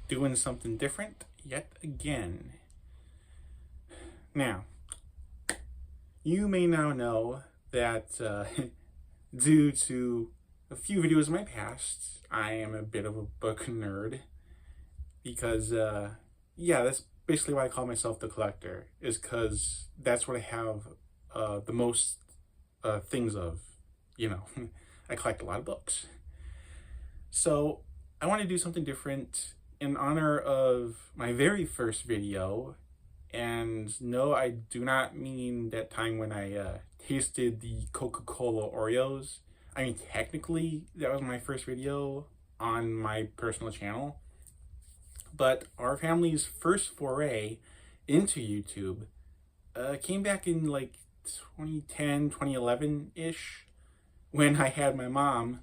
doing something different yet again. Now, you may now know that due to a few videos in my past, I am a bit of a book nerd because, yeah, that's basically why I call myself the collector, is because that's what I have the most things of. You know, I collect a lot of books. So I want to do something different in honor of my very first video. And no, I do not mean that time when I tasted the Coca-Cola Oreos. I mean, technically, that was my first video on my personal channel. But our family's first foray into YouTube came back in like 2010, 2011-ish, when I had my mom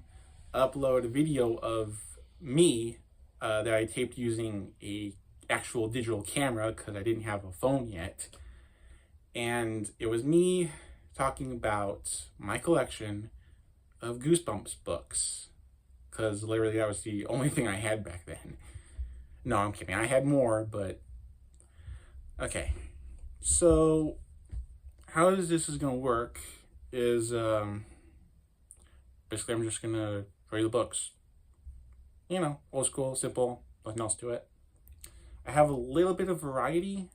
upload a video of me that I taped using a actual digital camera because I didn't have a phone yet. And it was me talking about my collection of Goosebumps books, because literally that was the only thing I had back then. No, I'm kidding. I had more, but okay. So how this is going to work is basically I'm just going to read the books. You know, old school, simple, nothing else to it. I have a little bit of variety,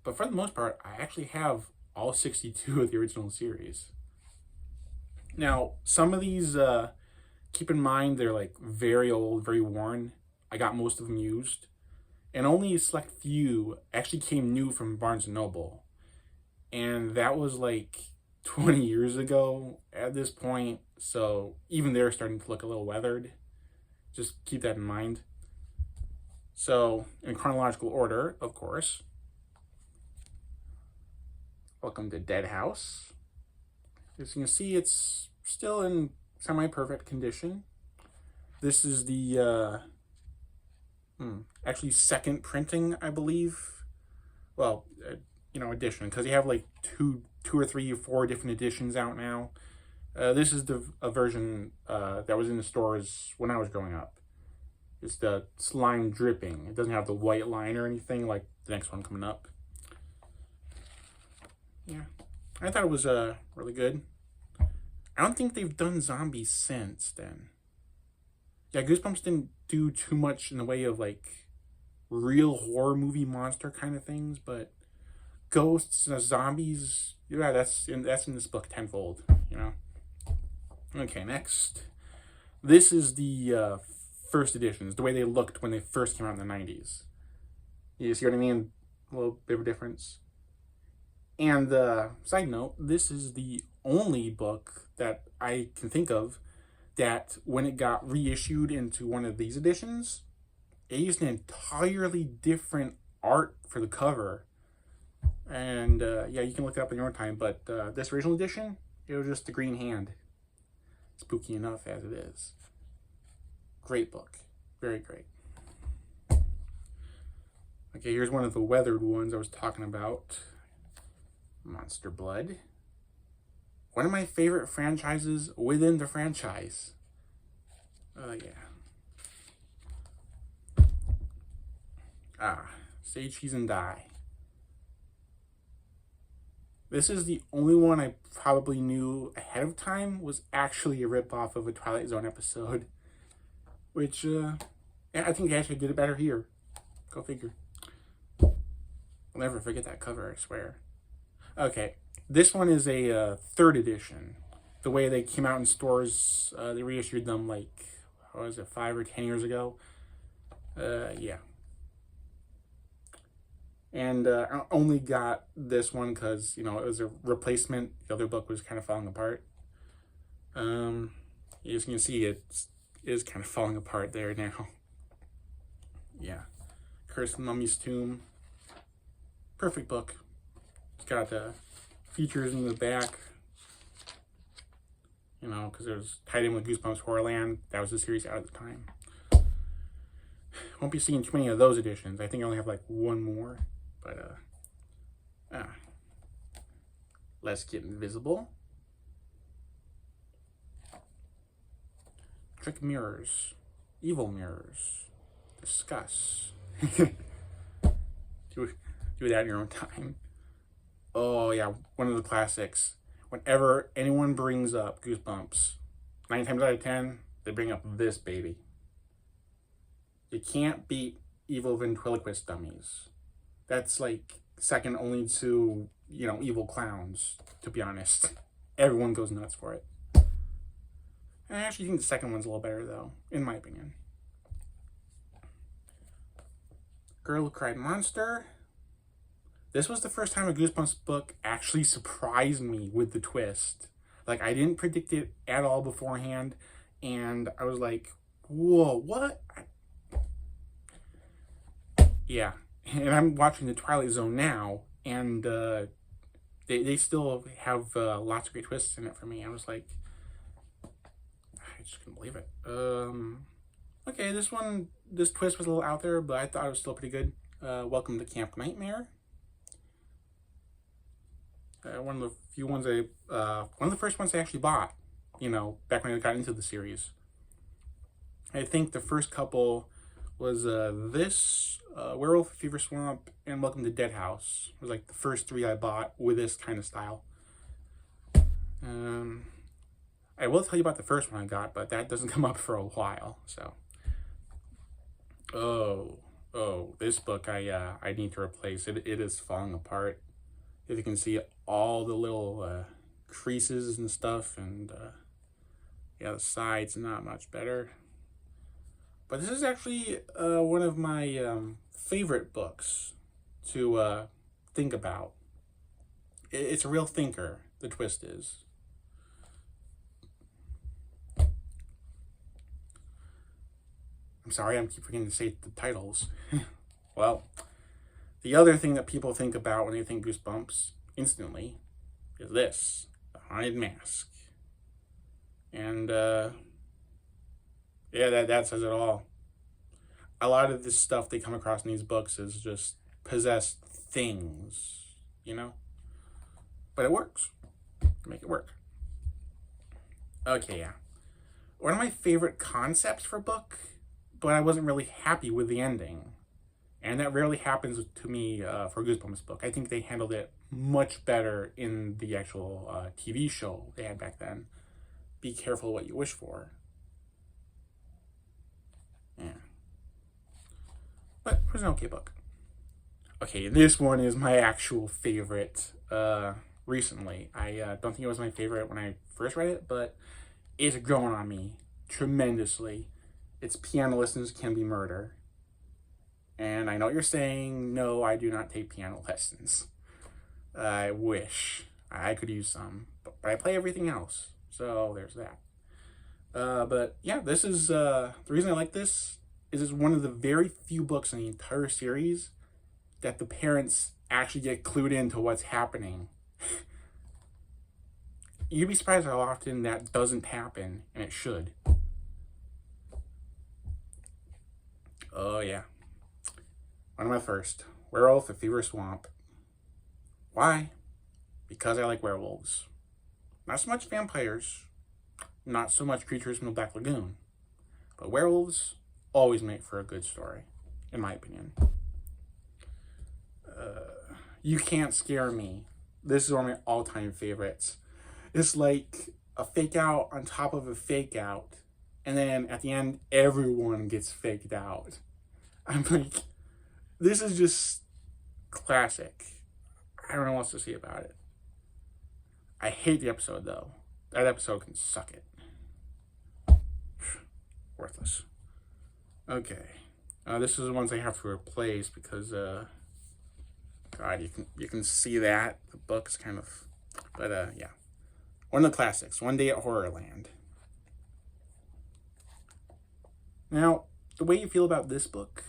but for the most part, I actually have all 62 of the original series. Now, some of these, keep in mind, they're like very old, very worn. I got most of them used. And only a select few actually came new from Barnes & Noble. And that was like 20 years ago at this point. So even they're starting to look a little weathered. Just keep that in mind. So, in chronological order, of course. Welcome to Dead House. As you can see, it's still in semi-perfect condition. This is the, actually second printing, I believe. Well, edition, because you have like two or three or four different editions out now. This is a version that was in the stores when I was growing up. It's the slime dripping. It doesn't have the white line or anything like the next one coming up. Yeah, I thought it was really good. I don't think they've done zombies since then. Yeah, Goosebumps didn't do too much in the way of like real horror movie monster kind of things, but ghosts and zombies, yeah, that's in this book tenfold, you know. Okay, next. This is the first editions, the way they looked when they first came out in the 90s. You see what I mean? A little bit of a difference. And side note, this is the only book that I can think of that when it got reissued into one of these editions, it used an entirely different art for the cover. And yeah, you can look it up in your own time, but this original edition, it was just the green hand. Spooky enough as it is. Great book. Very great. Okay, here's one of the weathered ones I was talking about. Monster Blood. One of my favorite franchises within the franchise. Oh, yeah. Sage, Cheese, and Die. This is the only one I probably knew ahead of time was actually a ripoff of a Twilight Zone episode. Which, yeah, I think they actually did it better here. Go figure. I'll never forget that cover, I swear. Okay, this one is a third edition. The way they came out in stores, they reissued them like, what was it, 5 or 10 years ago? Yeah. And I only got this one because, you know, it was a replacement. The other book was kind of falling apart. As you can see, it is kind of falling apart there now. Yeah. Curse of the Mummy's Tomb. Perfect book. It's got features in the back. You know, because it was tied in with Goosebumps Horrorland. That was the series out at the time. Won't be seeing too many of those editions. I think I only have like one more. But, Let's Get Invisible. Trick Mirrors. Evil Mirrors. Discuss. do that in your own time. Oh yeah, one of the classics. Whenever anyone brings up Goosebumps, 9 times out of 10, they bring up this baby. You can't beat evil ventriloquist dummies. That's like second only to, evil clowns, to be honest. Everyone goes nuts for it. I actually think the second one's a little better, though, in my opinion. Girl Who Cried Monster. This was the first time a Goosebumps book actually surprised me with the twist. Like, I didn't predict it at all beforehand, and I was like, whoa, what? Yeah, and I'm watching The Twilight Zone now, and they still have lots of great twists in it for me. I was like, I just couldn't believe it. Okay, this twist was a little out there, but I thought it was still pretty good. Welcome to Camp Nightmare. One of the few ones one of the first ones I actually bought, back when I got into the series. I think the first couple was this, Werewolf Fever Swamp, and Welcome to Dead House. It was like the first 3 I bought with this kind of style. I will tell you about the first one I got, but that doesn't come up for a while, so. Oh, this book I need to replace. It is falling apart. If you can see all the little creases and stuff, and the side's not much better. But this is actually one of my favorite books to think about. It's a real thinker, the twist is. I'm sorry, I keep forgetting to say the titles. Well, the other thing that people think about when they think Goosebumps instantly is this, the Haunted Mask. And yeah, that says it all. A lot of this stuff they come across in these books is just possessed things, But it works. Make it work. Okay, yeah. One of my favorite concepts for a book, but I wasn't really happy with the ending. And that rarely happens to me for a Goosebumps book. I think they handled it much better in the actual TV show they had back then. Be careful what you wish for. Yeah. But it was an okay book. Okay, this one is my actual favorite recently. I don't think it was my favorite when I first read it, but it's grown on me tremendously. It's Piano Lessons Can Be Murder. And I know what you're saying, no, I do not take piano lessons. I wish I could use some, but I play everything else, so there's that. But yeah, this is, the reason I like this is it's one of the very few books in the entire series that the parents actually get clued into what's happening. You'd be surprised how often that doesn't happen, and it should. Oh yeah. One of my first, Werewolf of Fever Swamp. Why? Because I like werewolves. Not so much vampires, not so much creatures from the Black Lagoon, but werewolves always make for a good story, in my opinion. You Can't Scare Me. This is one of my all-time favorites. It's like a fake out on top of a fake out, and then at the end, everyone gets faked out. I'm like, this is just classic. I don't know what else to say about it. I hate the episode, though. That episode can suck it. Worthless. Okay. This is the ones I have to replace because, God, you can see that. The book's kind of... But, yeah. One of the classics. One Day at Horrorland. Now, the way you feel about this book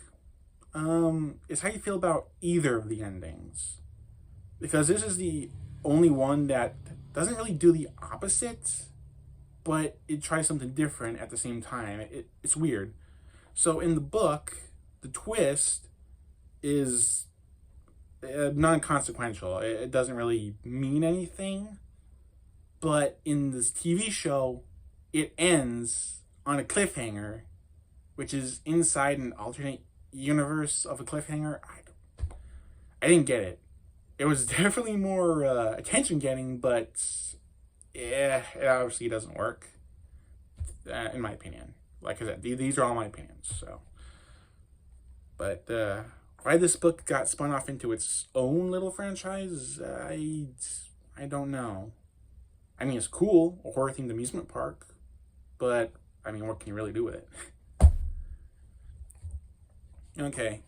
is how you feel about either of the endings. Because this is the only one that doesn't really do the opposite, but it tries something different at the same time. It's weird. So in the book, the twist is non-consequential. It doesn't really mean anything. But in this TV show, it ends on a cliffhanger, which is inside an alternate universe of a cliffhanger, I didn't get it. It was definitely more attention getting, but yeah, it obviously doesn't work, in my opinion. Like I said, these are all my opinions. So, but why this book got spun off into its own little franchise, I don't know. I mean, it's cool, a horror-themed amusement park, but I mean, what can you really do with it? Okay,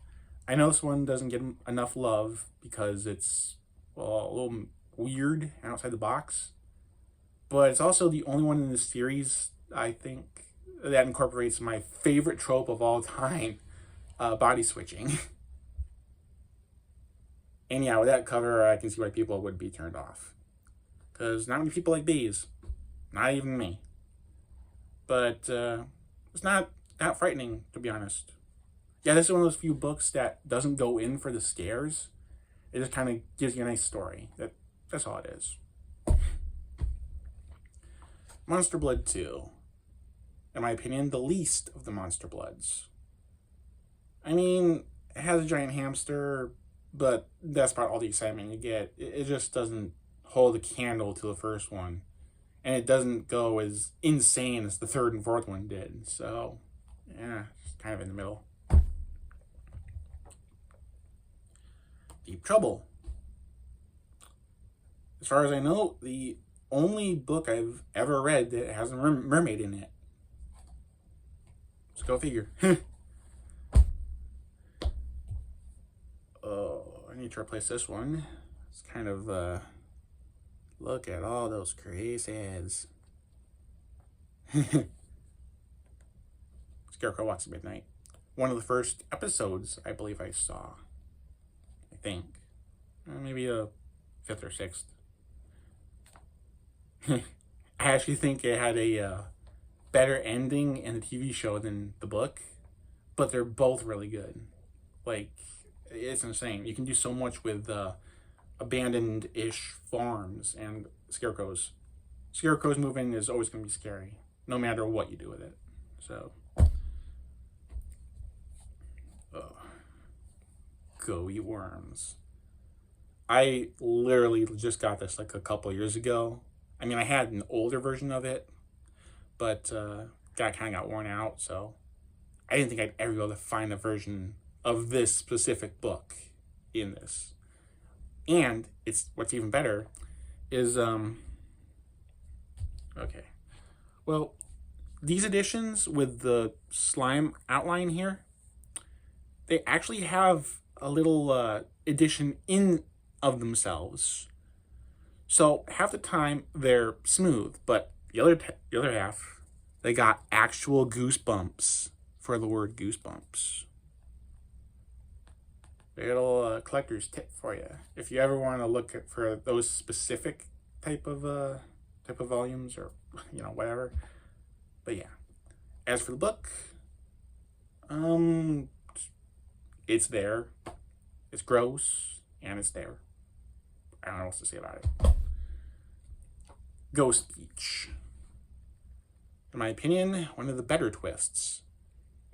I know this one doesn't get enough love because it's, well, a little weird and outside the box, but it's also the only one in this series, I think, that incorporates my favorite trope of all time, body switching. And yeah, with that cover, I can see why people would be turned off. Because not many people like these. Not even me. But it's not that frightening, to be honest. Yeah, this is one of those few books that doesn't go in for the scares. It just kind of gives you a nice story. That's all it is. Monster Blood 2. In my opinion, the least of the Monster Bloods. I mean, it has a giant hamster, but that's about all the excitement you get. It just doesn't hold a candle to the first one. And it doesn't go as insane as the third and fourth one did. So, yeah, it's kind of in the middle. Deep Trouble. As far as I know, the only book I've ever read that has a mermaid in it. Let's go figure. Oh, I need to replace this one. It's kind of, look at all those crazies. Scarecrow Walks at Midnight. One of the first episodes I believe I saw. I think. Maybe a 5th or 6th. I actually think it had a better ending in the TV show than the book. But they're both really good. Like, it's insane. You can do so much with abandoned-ish farms and scarecrows. Scarecrows moving is always going to be scary, no matter what you do with it. So, go eat worms. I literally just got this like a couple years ago. I mean, I had an older version of it, but kind of got worn out, so I didn't think I'd ever be able to find a version of this specific book in this. And it's what's even better is okay. Well, these editions with the slime outline here, they actually have a little edition in of themselves. So half the time they're smooth, but the other half, they got actual goosebumps for the word goosebumps. A little collector's tip for you if you ever want to look for those specific type of volumes or whatever. But yeah, as for the book, it's there, it's gross, and it's there. I don't know what to say about it. Ghost Beach. In my opinion, one of the better twists,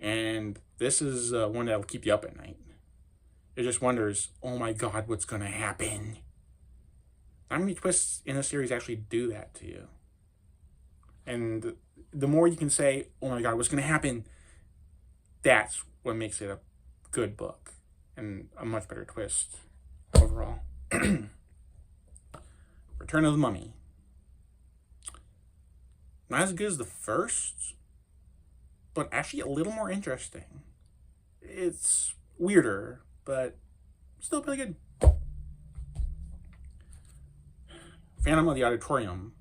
and this is one that'll keep you up at night. It just wonders, oh my god, what's gonna happen? Not many twists in the series actually do that to you. And the more you can say, oh my god, what's gonna happen? That's what makes it a good book. And a much better twist overall. Return of the Mummy. Not as good as the first, but actually a little more interesting. It's weirder, but still pretty good. Phantom of the Auditorium.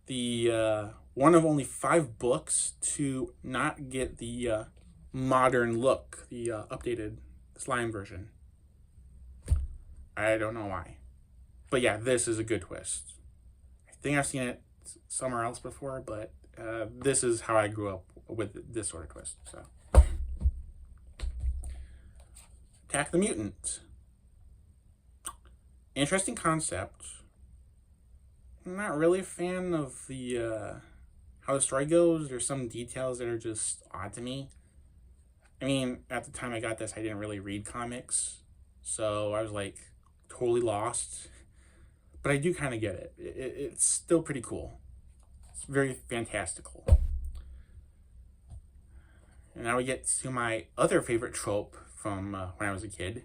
The one of only 5 books to not get the modern look, the updated slime version. I don't know why. But yeah, this is a good twist. I think I've seen it somewhere else before, but this is how I grew up with this sort of twist. So, Attack the Mutant. Interesting concept. I'm not really a fan of the how the story goes. There's some details that are just odd to me. I mean, at the time I got this, I didn't really read comics, so I was like totally lost. But I do kind of get it. It's still pretty cool. It's very fantastical. And now we get to my other favorite trope from when I was a kid.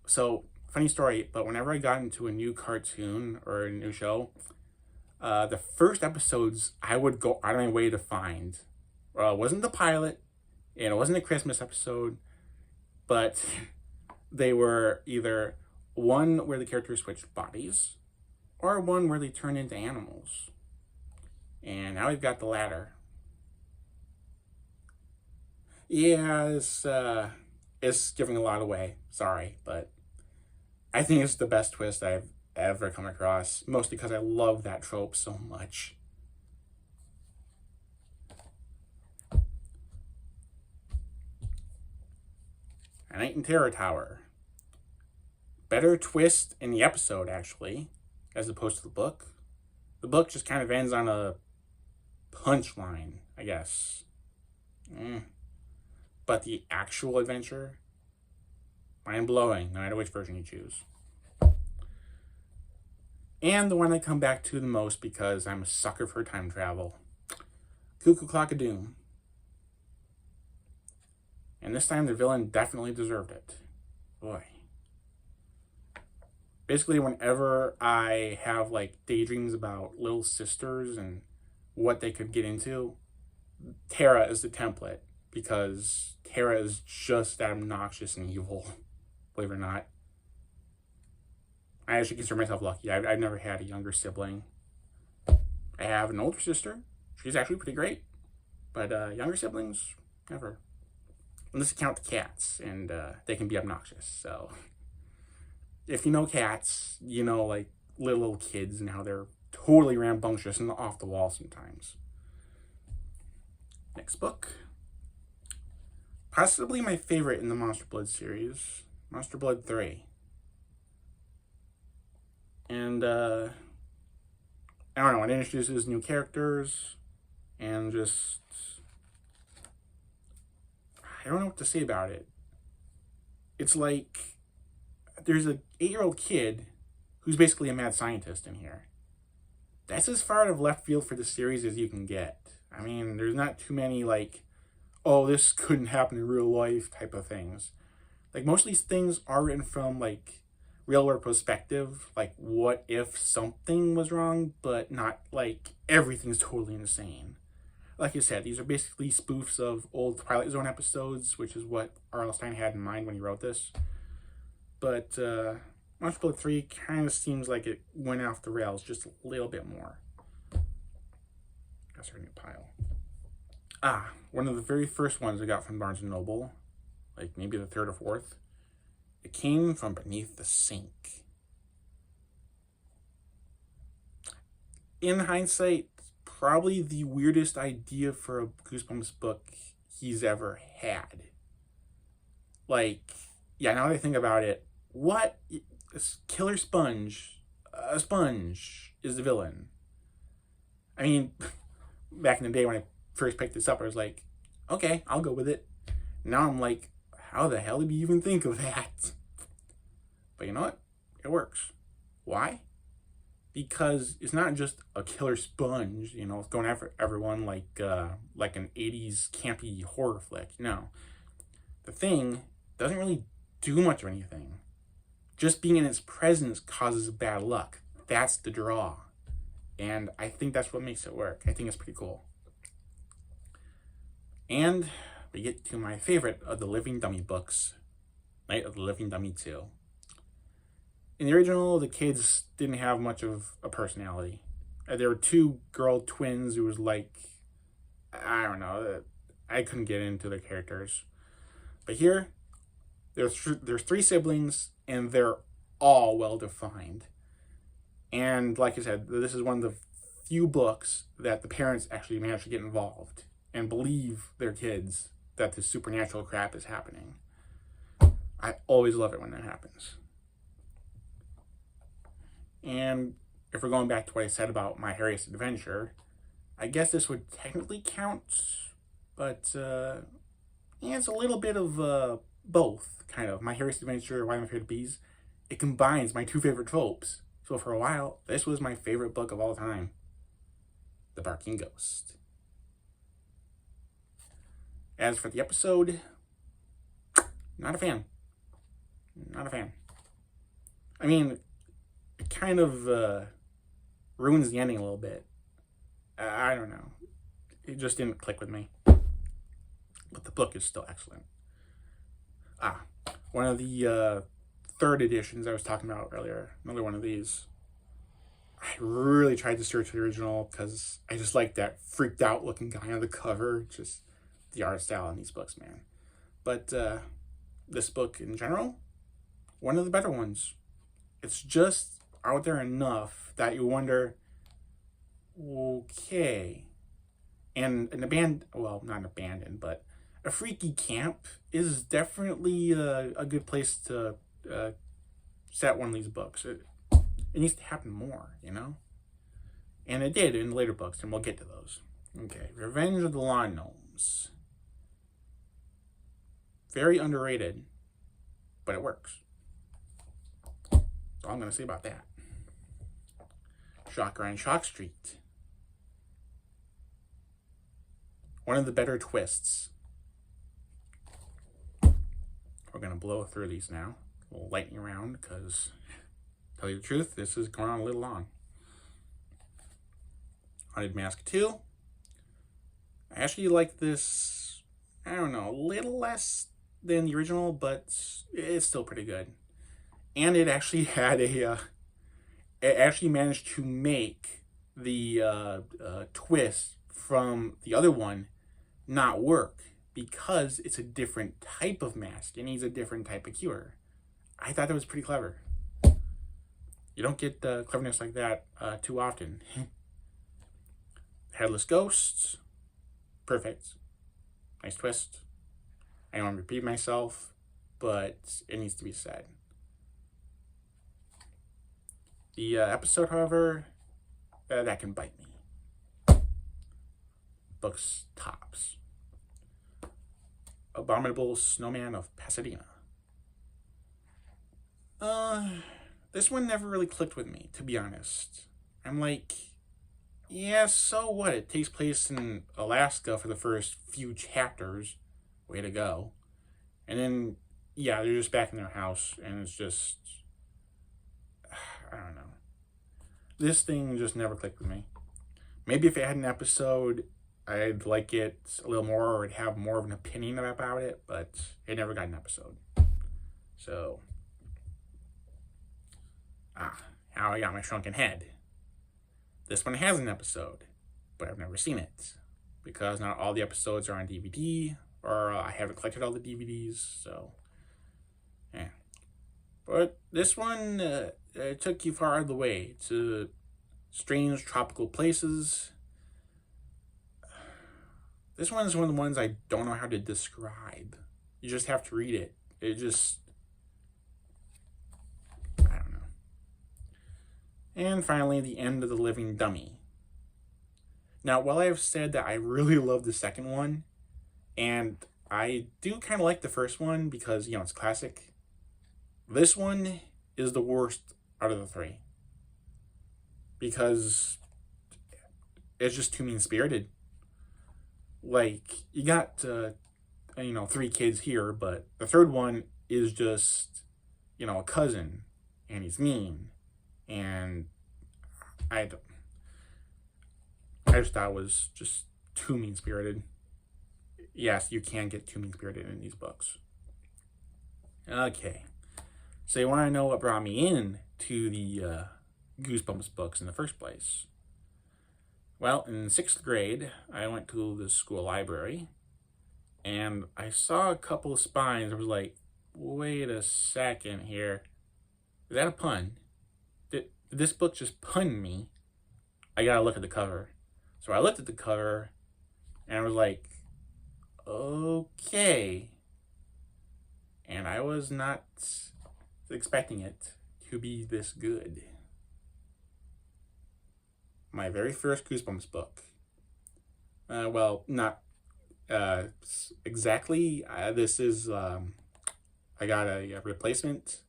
So, funny story, but whenever I got into a new cartoon or a new show, the first episodes I would go out of my way to find. It wasn't the pilot, and it wasn't a Christmas episode, but they were either one where the characters switched bodies, or one where they turn into animals. And now we've got the latter. Yeah, it's giving a lot away. Sorry, but I think it's the best twist I've ever come across, mostly because I love that trope so much. A Night in Terror Tower. Better twist in the episode, actually, as opposed to the book. The book just kind of ends on a punchline, I guess. But the actual adventure, mind-blowing, no matter which version you choose. And the one I come back to the most because I'm a sucker for time travel. Cuckoo Clock of Doom. And this time the villain definitely deserved it. Boy. Basically, whenever I have like daydreams about little sisters and what they could get into, Tara is the template, because Tara is just that obnoxious and evil, believe it or not. I actually consider myself lucky. I've never had a younger sibling. I have an older sister. She's actually pretty great. But younger siblings, never. Unless you count the cats, and they can be obnoxious. So if you know cats, you know like little kids and how they're totally rambunctious and off the wall sometimes. Next book. Possibly my favorite in the Monster Blood series, Monster Blood 3. And I don't know, it introduces new characters and just, I don't know what to say about it. It's like there's an 8-year-old kid who's basically a mad scientist in here. That's as far out of left field for the series as you can get. I mean, there's not too many like, oh, this couldn't happen in real life type of things. Like most of these things are written from like real world perspective, like what if something was wrong, but not like everything's totally insane. Like I said, these are basically spoofs of old Twilight Zone episodes, which is what R.L. Stine had in mind when he wrote this. But Monster Blood 3 kind of seems like it went off the rails just a little bit more. That's our new pile. One of the very first ones I got from Barnes & Noble, like maybe the third or fourth, it came from beneath the sink. In hindsight, probably the weirdest idea for a Goosebumps book he's ever had. Like, yeah, now that I think about it, what? This killer sponge, a sponge, is the villain. I mean, back in the day when I first picked this up, I was like, okay, I'll go with it. Now I'm like, how the hell did you even think of that? But you know what? It works. Why? Because it's not just a killer sponge, you know, it's going after everyone like an 80s campy horror flick. No. The thing doesn't really do much of anything. Just being in its presence causes bad luck. That's the draw. And I think that's what makes it work. I think it's pretty cool. And we get to my favorite of the Living Dummy books, Night of the Living Dummy 2. In the original, the kids didn't have much of a personality. There were two girl twins who was like, I don't know, I couldn't get into their characters. But here, there's 3 siblings, and they're all well-defined. And like I said, this is one of the few books that the parents actually manage to get involved and believe their kids that this supernatural crap is happening. I always love it when that happens. And if we're going back to what I said about My Hairiest Adventure, I guess this would technically count, but And it's a little bit of both, kind of. My Harry's Adventure, Why I'm Afraid of Bees. It combines my two favorite tropes. So for a while, this was my favorite book of all time. The Barking Ghost. As for the episode, not a fan. Not a fan. I mean, it kind of ruins the ending a little bit. I don't know. It just didn't click with me. But the book is still excellent. One of the third editions I was talking about earlier, another one of these. I really tried to search the original because I just like that freaked out looking guy on the cover. Just the art style in these books, man. But this book in general, one of the better ones. It's just out there enough that you wonder, okay. And an abandoned, well, not abandoned, but a freaky camp is definitely a good place to set one of these books. It needs to happen more, you know? And it did in later books, and we'll get to those. Okay, Revenge of the Lawn Gnomes. Very underrated, but it works. That's all I'm going to say about that. Shocker on Shock Street. One of the better twists. We're going to blow through these now. A little lightning round, because, tell you the truth, this is going on a little long. Haunted Mask 2. I actually like this, I don't know, a little less than the original, but it's still pretty good. And it actually had it actually managed to make the twist from the other one not work, because it's a different type of mask. It needs a different type of cure. I thought that was pretty clever. You don't get cleverness like that too often. Headless Ghosts. Perfect. Nice twist. I don't want to repeat myself, but it needs to be said. The episode, however, that can bite me. Book's tops. Abominable Snowman of Pasadena. This one never really clicked with me, to be honest. I'm like, yeah, so what? It takes place in Alaska for the first few chapters. Way to go. And then, yeah, they're just back in their house, and it's just, I don't know. This thing just never clicked with me. Maybe if it had an episode, I'd like it a little more, or I'd have more of an opinion about it, but it never got an episode. So, how I got my shrunken head. This one has an episode, but I've never seen it, because not all the episodes are on DVD, or I haven't collected all the DVDs, so, yeah. But this one took you far out of the way to strange tropical places. This one is one of the ones I don't know how to describe. You just have to read it. It just, I don't know. And finally, The End of the Living Dummy. Now, while I have said that I really love the second one, and I do kind of like the first one because, you know, it's classic, this one is the worst out of the three. Because it's just too mean-spirited. Like, you got, you know, 3 kids here, but the third one is just, you know, a cousin, and he's mean, and I just thought it was just too mean-spirited. Yes, you can get too mean-spirited in these books. Okay, so you want to know what brought me in to the Goosebumps books in the first place? Well, in 6th grade, I went to the school library, and I saw a couple of spines. I was like, wait a second here. Is that a pun? Did this book just pun me? I gotta look at the cover. So I looked at the cover, and I was like, okay. And I was not expecting it to be this good. My very first Goosebumps book. Well, not exactly. This is, I got a replacement.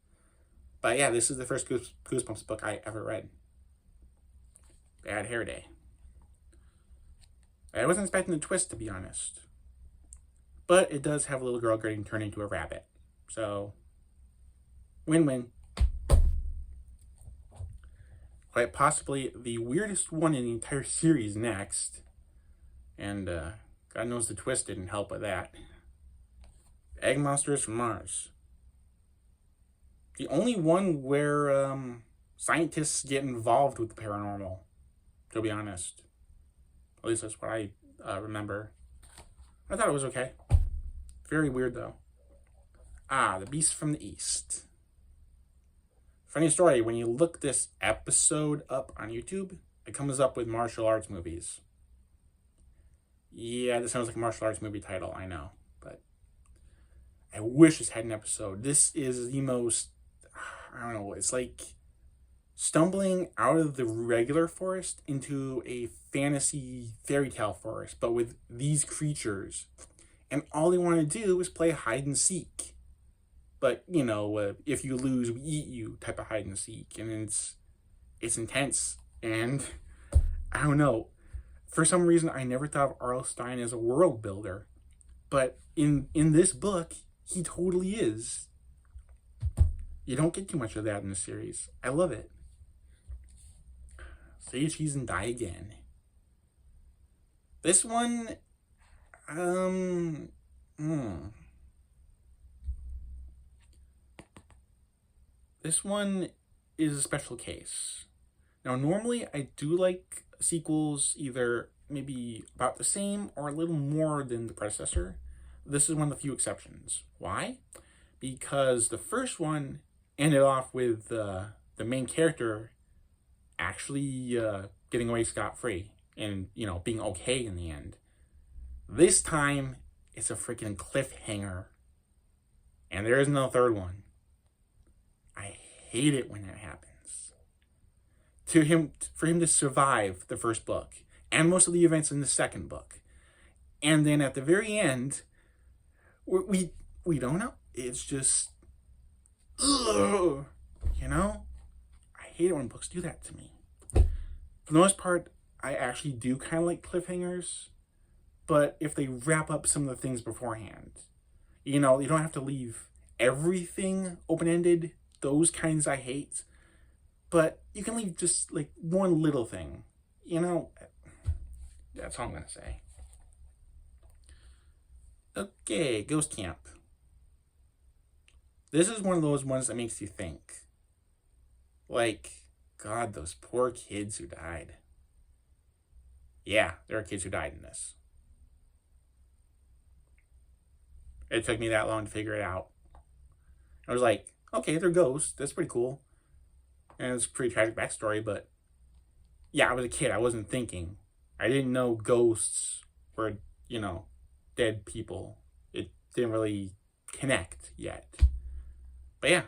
But yeah, this is the first Goosebumps book I ever read. Bad Hair Day. I wasn't expecting the twist, to be honest. But it does have a little girl getting turned into a rabbit. So, win-win. Quite possibly the weirdest one in the entire series next. And God knows the twist didn't help with that. Egg monsters from Mars. The only one where scientists get involved with the paranormal, to be honest. At least that's what I remember. I thought it was okay. Very weird, though. The Beast from the East. Funny story, when you look this episode up on YouTube, it comes up with martial arts movies. Yeah, this sounds like a martial arts movie title, I know. But I wish this had an episode. This is the most, I don't know, it's like stumbling out of the regular forest into a fantasy fairy tale forest, but with these creatures. And all they want to do is play hide and seek. But, you know, if you lose, we eat you type of hide and seek. And it's intense. And I don't know. For some reason, I never thought of R.L. Stine as a world builder. But in this book, he totally is. You don't get too much of that in the series. I love it. Say cheese and die again. This one, This one is a special case. Now, normally I do like sequels either maybe about the same or a little more than the predecessor. This is one of the few exceptions. Why? Because the first one ended off with the main character actually getting away scot-free and, you know, being okay in the end. This time, it's a freaking cliffhanger. And there is no third one. I hate it when that happens. For him to survive the first book and most of the events in the second book, and then at the very end, we don't know. It's just, ugh, you know. I hate it when books do that to me. For the most part, I actually do kind of like cliffhangers, but if they wrap up some of the things beforehand, you know, you don't have to leave everything open-ended. Those kinds I hate. But you can leave just like one little thing. You know, that's all I'm going to say. Okay, Ghost Camp. This is one of those ones that makes you think. Like, God, those poor kids who died. Yeah, there are kids who died in this. It took me that long to figure it out. I was like, okay, they're ghosts. That's pretty cool. And it's a pretty tragic backstory, but yeah, I was a kid. I wasn't thinking. I didn't know ghosts were, you know, dead people. It didn't really connect yet. But yeah.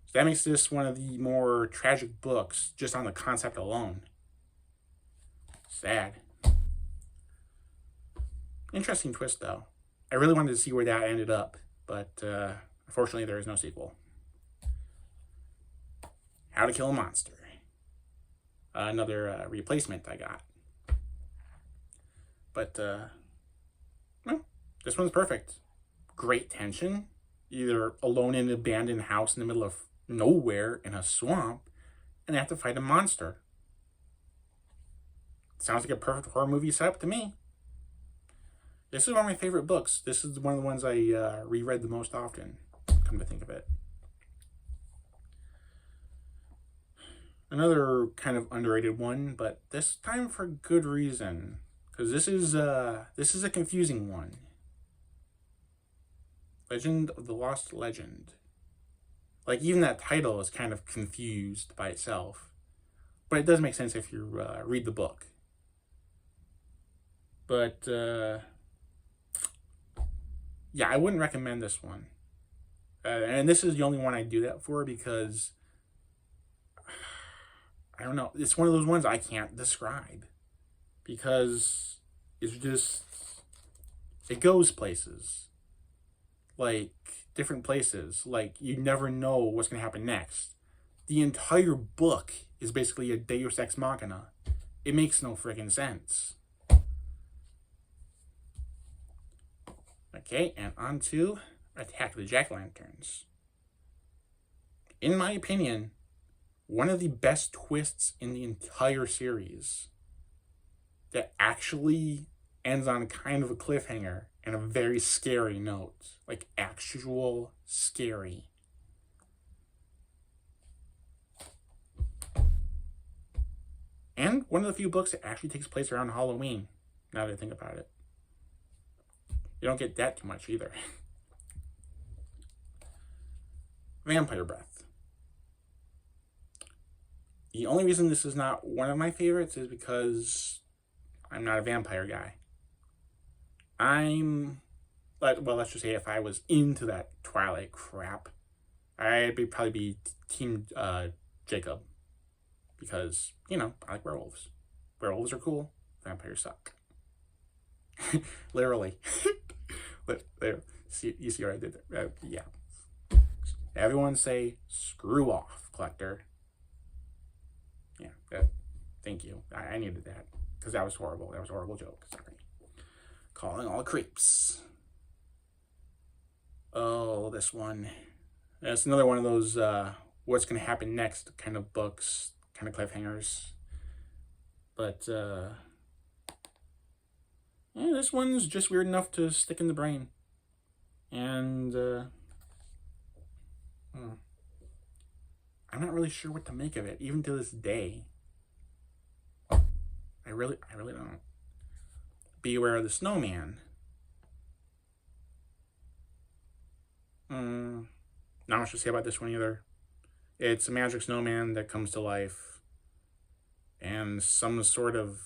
So that makes this one of the more tragic books just on the concept alone. Sad. Interesting twist, though. I really wanted to see where that ended up, but unfortunately, there is no sequel. How to Kill a Monster. Another replacement I got. But, well, this one's perfect. Great tension. Either alone in an abandoned house in the middle of nowhere in a swamp, and they have to fight a monster. Sounds like a perfect horror movie setup to me. This is one of my favorite books. This is one of the ones I reread the most often, come to think of it. Another kind of underrated one, but this time for good reason, because this is a confusing one. Legend of the Lost Legend. Like, even that title is kind of confused by itself, but it does make sense if you read the book. But yeah, I wouldn't recommend this one, and this is the only one I do that for because I don't know. It's one of those ones I can't describe because it's just, It goes places. Like, different places. Like, you never know what's going to happen next. The entire book is basically a Deus Ex Machina. It makes no freaking sense. Okay, and on to Attack of the Jack-O-Lanterns. In my opinion, one of the best twists in the entire series that actually ends on kind of a cliffhanger and a very scary note. Like, actual scary. And one of the few books that actually takes place around Halloween, now that I think about it. You don't get that too much either. Vampire Breath. The only reason this is not one of my favorites is because I'm not a vampire guy. Let's just say if I was into that Twilight crap, I'd probably be Team Jacob. Because, I like werewolves. Werewolves are cool. Vampires suck. Literally. You see what I did there? Yeah. Everyone say, screw off, Collector. Yeah, thank you. I needed that. Because that was horrible. That was a horrible joke. Sorry. Calling all creeps. Oh, this one. That's another one of those what's going to happen next kind of books, kind of cliffhangers. But, yeah, this one's just weird enough to stick in the brain. And, I'm not really sure what to make of it, even to this day. I really don't. Beware of the Snowman. Not much to say about this one either. It's a magic snowman that comes to life. And some sort of,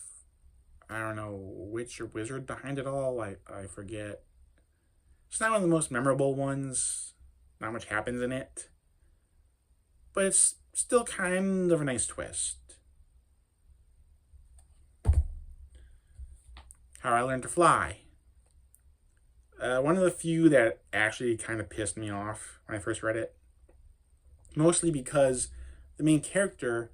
I don't know, witch or wizard behind it all. I forget. It's not one of the most memorable ones. Not much happens in it. But it's still kind of a nice twist. How I Learned to Fly. One of the few that actually kind of pissed me off when I first read it. Mostly because the main character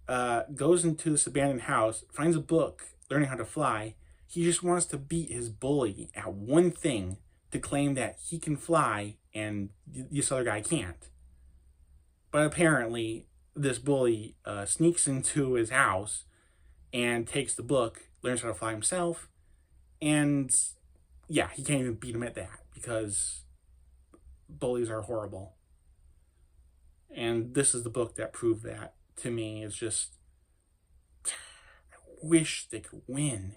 goes into this abandoned house, finds a book, learning how to fly. He just wants to beat his bully at one thing to claim that he can fly and this other guy can't. But apparently, this bully sneaks into his house and takes the book, learns how to fly himself, and yeah, he can't even beat him at that because bullies are horrible. And this is the book that proved that to me. It's just, I wish they could win.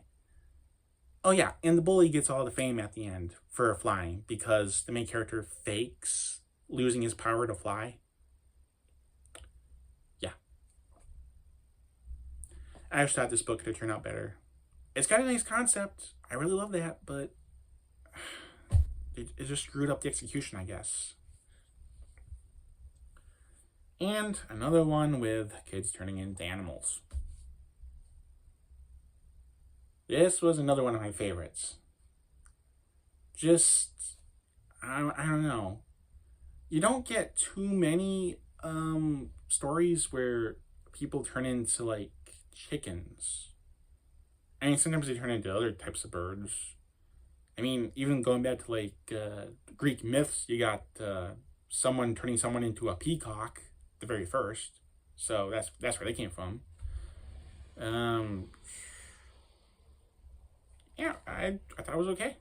Oh yeah, and the bully gets all the fame at the end for flying because the main character fakes losing his power to fly. Yeah. I just thought this book could have turned out better. It's got a nice concept. I really love that, but it just screwed up the execution, I guess. And another one with kids turning into animals. This was another one of my favorites. Just, I don't know. You don't get too many stories where people turn into, like, chickens. I mean, sometimes they turn into other types of birds. I mean, even going back to, like, Greek myths, you got someone turning someone into a peacock, the very first. So that's where they came from. Yeah, I thought it was okay.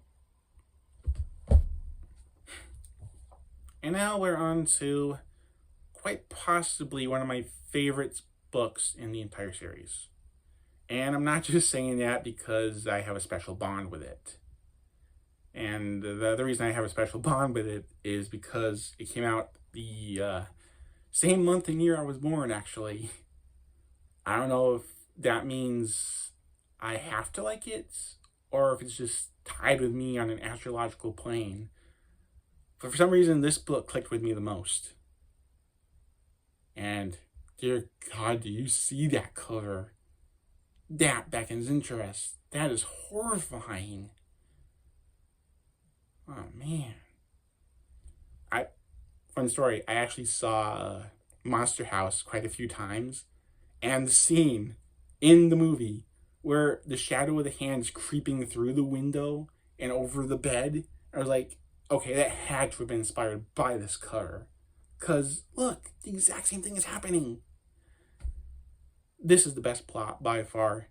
And now we're on to quite possibly one of my favorite books in the entire series. And I'm not just saying that because I have a special bond with it. And the other reason I have a special bond with it is because it came out the same month and year I was born, actually. I don't know if that means I have to like it, or if it's just tied with me on an astrological plane. But for some reason, this book clicked with me the most. And, dear God, do you see that cover? That beckons interest. That is horrifying. Oh man. Fun story. I actually saw Monster House quite a few times, and the scene in the movie where the shadow of the hand's creeping through the window and over the bed, I was like, okay, that had to have been inspired by this cover. Cause look, the exact same thing is happening. This is the best plot by far.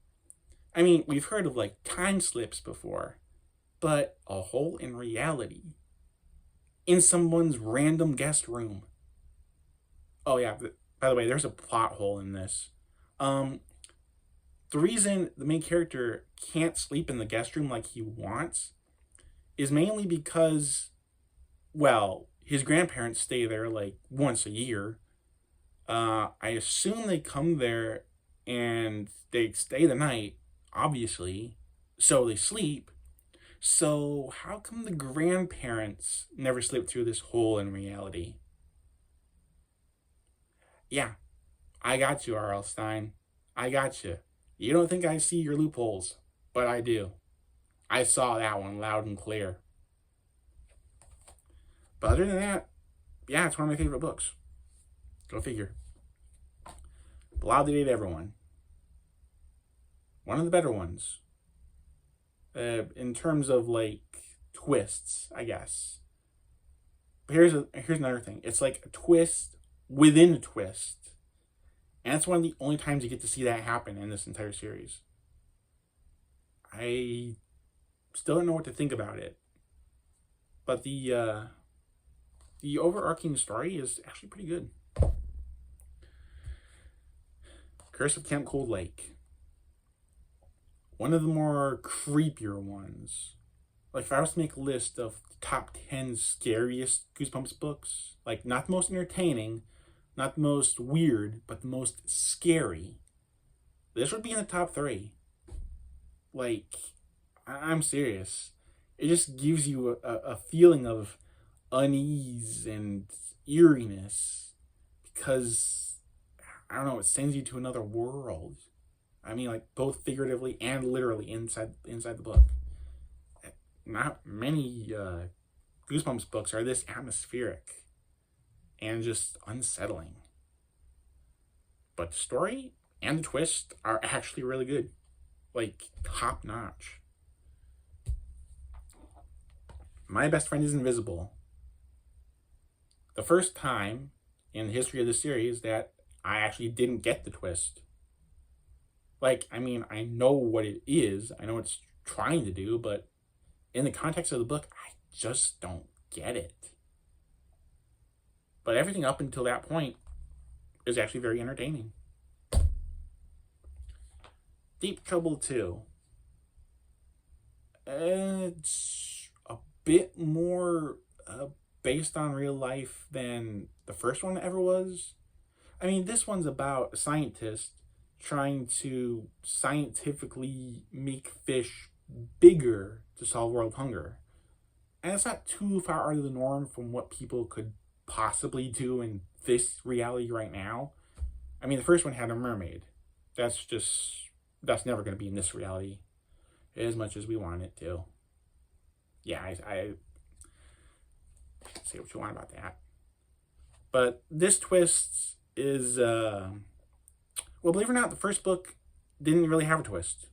I mean, we've heard of like time slips before, but a hole in reality in someone's random guest room. Oh yeah, by the way, there's a plot hole in this. Um, the reason the main character can't sleep in the guest room like he wants is mainly because, well, his grandparents stay there like once a year. I assume they come there and they stay the night, obviously, so they sleep. So how come the grandparents never slip through this hole in reality? Yeah, I got you, R.L. Stein. I got you. You don't think I see your loopholes, but I do. I saw that one loud and clear. But other than that, yeah, it's one of my favorite books. Go figure. Loud to everyone. One of the better ones. In terms of like twists, I guess. But here's another thing. It's like a twist within a twist. And that's one of the only times you get to see that happen in this entire series. I still don't know what to think about it. But the overarching story is actually pretty good. Curse of Camp Cold Lake. One of the more creepier ones. Like if I was to make a list of the top 10 scariest Goosebumps books, like not the most entertaining, not the most weird, but the most scary, this would be in the top 3. Like, I'm serious. It just gives you a feeling of unease and eeriness because, I don't know, it sends you to another world. I mean, like, both figuratively and literally inside the book. Not many Goosebumps books are this atmospheric and just unsettling. But the story and the twist are actually really good. Like, top notch. My Best Friend is Invisible. The first time in the history of the series that I actually didn't get the twist. Like, I mean, I know what it is. I know what it's trying to do, but in the context of the book, I just don't get it. But everything up until that point is actually very entertaining. Deep Trouble 2. It's a bit more based on real life than the first one ever was. I mean, this one's about a scientist trying to scientifically make fish bigger to solve world hunger. And it's not too far out of the norm from what people could possibly do in this reality right now. I mean, the first one had a mermaid. That's never going to be in this reality as much as we want it to. Yeah, I say what you want about that. But this twist is, well, believe it or not, the first book didn't really have a twist.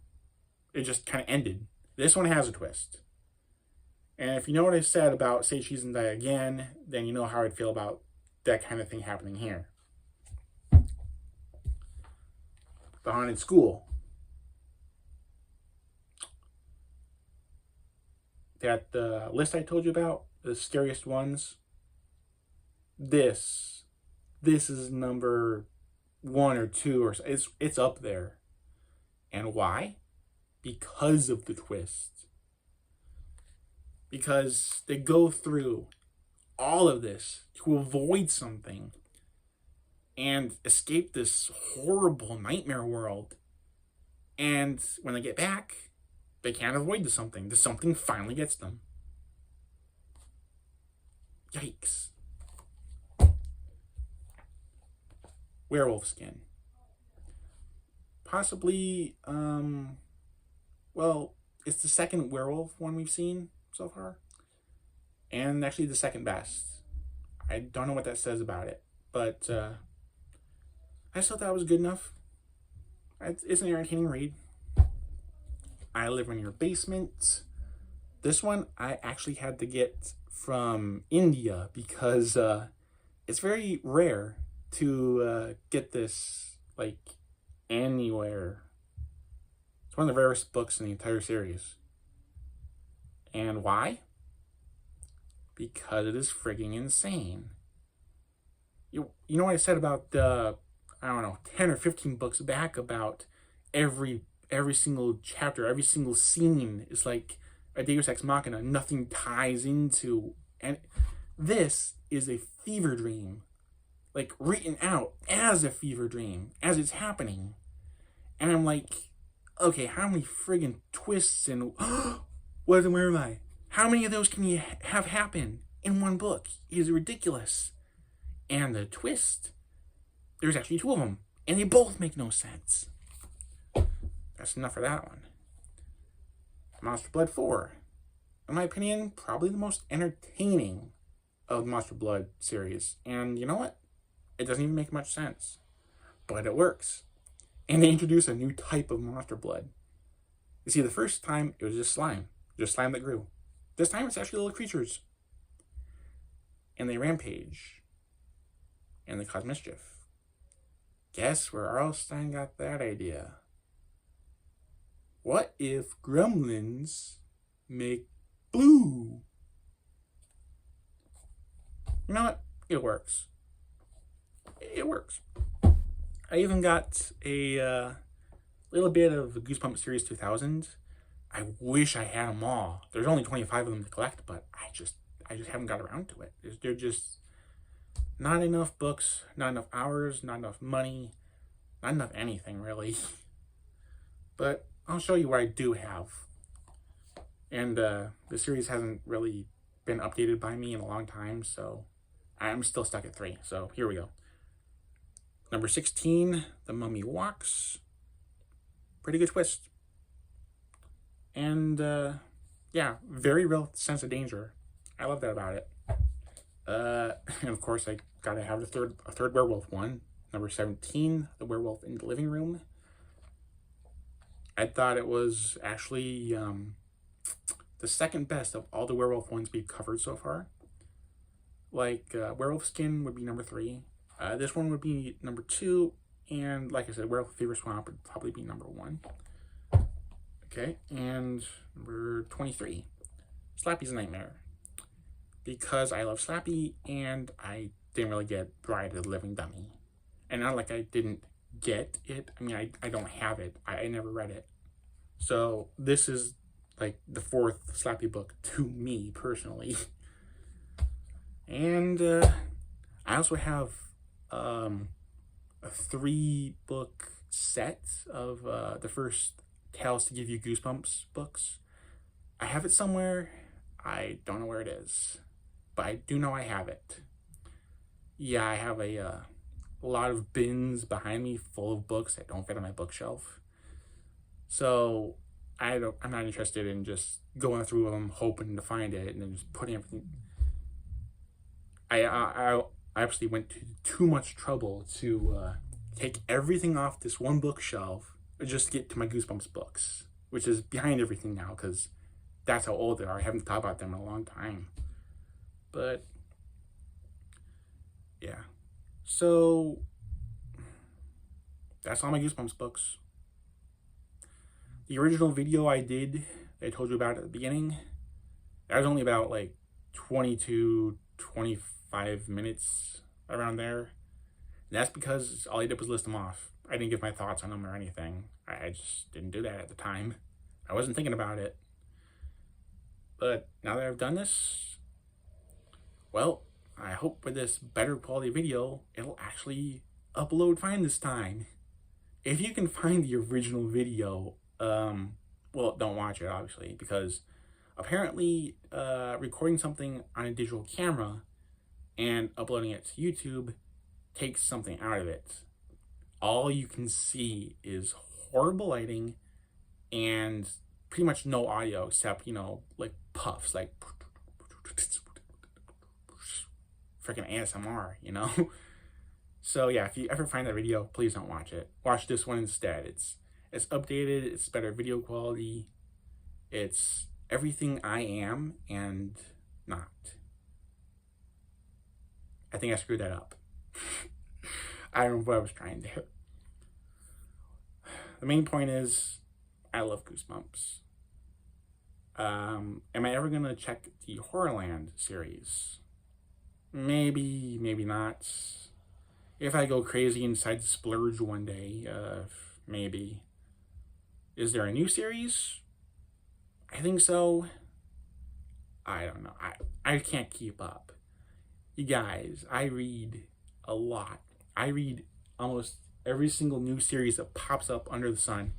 It just kind of ended. This one has a twist. And if you know what I said about Say Cheese and Die Again, then you know how I'd feel about that kind of thing happening here. The Haunted School. That list I told you about, the scariest ones, this is number 1 or 2, or it's up there. And why? Because of the twist. Because they go through all of this to avoid something and escape this horrible nightmare world. And when they get back, they can't avoid the something. The something finally gets them. Yikes. Werewolf Skin. Possibly, well, it's the second werewolf one we've seen so far. and actually the second best. I don't know what that says about it, but I just thought that was good enough. It's an entertaining read. I Live in Your Basement. This one I actually had to get from India because it's very rare to get this like anywhere. It's one of the rarest books in the entire series. And why? Because it is frigging insane. You know what I said about I don't know, 10 or 15 books back about every single chapter, every single scene is like a Deus Ex Machina. Nothing ties into, and this is a fever dream, like written out as a fever dream as it's happening. And I'm like, okay, how many friggin' twists and where am I? How many of those can you have happen in one book? It is ridiculous. And the twist, there's actually 2 of them, and they both make no sense. That's enough for that one. Monster Blood 4. In my opinion, probably the most entertaining of the Monster Blood series. And you know what? It doesn't even make much sense. But it works. And they introduce a new type of Monster Blood. You see, the first time, it was just slime. Just slime that grew. This time, it's actually little creatures. And they rampage. And they cause mischief. Guess where Arlstein got that idea? What if gremlins make blue? You know what? It works. It works. I even got a little bit of the Goosebumps Series 2000. I wish I had them all. There's only 25 of them to collect, but I just haven't got around to it. They're just not enough books, not enough hours, not enough money, not enough anything really. But I'll show you what I do have. And the series hasn't really been updated by me in a long time, so I'm still stuck at 3. So here we go. Number 16, The Mummy Walks. Pretty good twist. And yeah, very real sense of danger. I love that about it. And of course, I gotta have a third werewolf one. Number 17, The Werewolf in the Living Room. I thought it was actually the second best of all the werewolf ones we've covered so far. Like, Werewolf Skin would be number 3. This one would be number 2. And like I said, Werewolf Fever Swamp would probably be number 1. Okay, and number 23, Slappy's Nightmare. Because I love Slappy, and I didn't really get Bride of the Living Dummy. And not like I didn't get it. I mean, I don't have it. I never read it. So this is like the 4th Slappy book to me personally. And I also have a 3-book set of the first Tales to Give You Goosebumps books. I have it somewhere. I don't know where it is, but I do know I have it. Yeah, I have a lot of bins behind me full of books that don't fit on my bookshelf. So I'm not interested in just going through them hoping to find it and then just putting everything. I actually went to too much trouble to take everything off this one bookshelf just to get to my Goosebumps books, which is behind everything now because that's how old they are. I haven't thought about them in a long time. But yeah, so that's all my Goosebumps books. The original video I did, that I told you about at the beginning, that was only about like 22, 25 minutes around there. And that's because all I did was list them off. I didn't give my thoughts on them or anything. I just didn't do that at the time. I wasn't thinking about it. But now that I've done this, well, I hope with this better quality video, it'll actually upload fine this time. If you can find the original video, well, don't watch it, obviously, because apparently recording something on a digital camera and uploading it to YouTube takes something out of it. All you can see is horrible lighting and pretty much no audio except, you know, like puffs, like freaking ASMR, you know? So yeah, if you ever find that video, please don't watch it. Watch this one instead. It's updated, it's better video quality, it's everything I am and not. I think I screwed that up. I don't know what I was trying to do. The main point is, I love Goosebumps. Am I ever gonna check the Horrorland series? Maybe, maybe not. If I go crazy inside the splurge one day, maybe. Is there a new series? I think so. I don't know. I can't keep up. You guys, I read a lot. I read almost every single new series that pops up under the sun.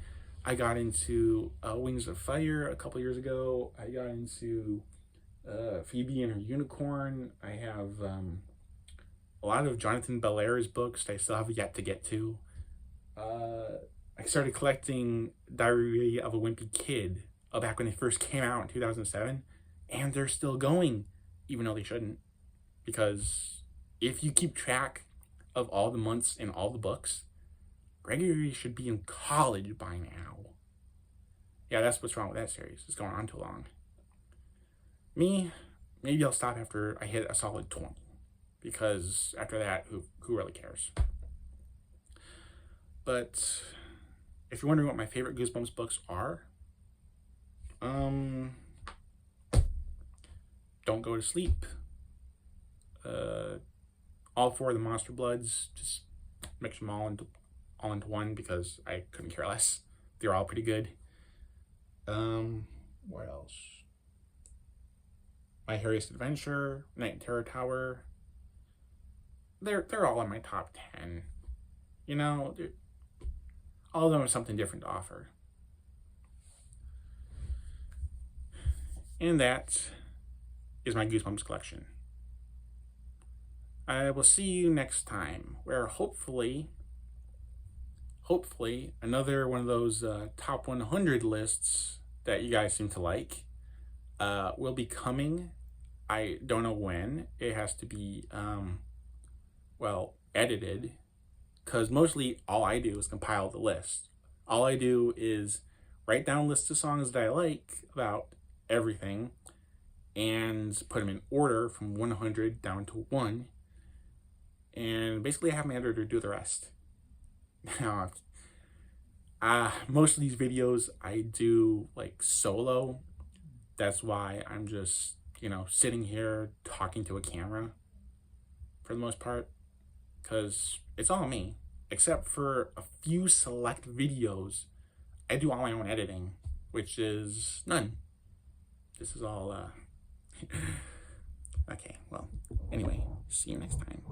I got into Wings of Fire a couple years ago. I got into Phoebe and Her Unicorn. I have a lot of Jonathan Belair's books that I still have yet to get to. I started collecting Diary of a Wimpy Kid back when they first came out in 2007, and they're still going, even though they shouldn't. Because if you keep track of all the months in all the books, Gregory should be in college by now. Yeah, that's what's wrong with that series. It's going on too long. Me, maybe I'll stop after I hit a solid 20. Because after that, who really cares? But if you're wondering what my favorite Goosebumps books are, Don't Go to Sleep, all four of the Monster Bloods, just mix them all into one because I couldn't care less. They're all pretty good. What else? My Harriest Adventure, Night in Terror Tower. They're all in my top 10. You know, all of them have something different to offer. And that is my Goosebumps collection. I will see you next time, where hopefully another one of those top 100 lists that you guys seem to like will be coming. I don't know when. It has to be, edited, because mostly all I do is compile the list. All I do is write down lists of songs that I like about everything and put them in order from 100 down to 1. And basically I have my editor do the rest. Now, most of these videos I do like solo. That's why I'm just, sitting here talking to a camera for the most part, because it's all me, except for a few select videos. I do all my own editing, which is none. This is all, okay, well, anyway, see you next time.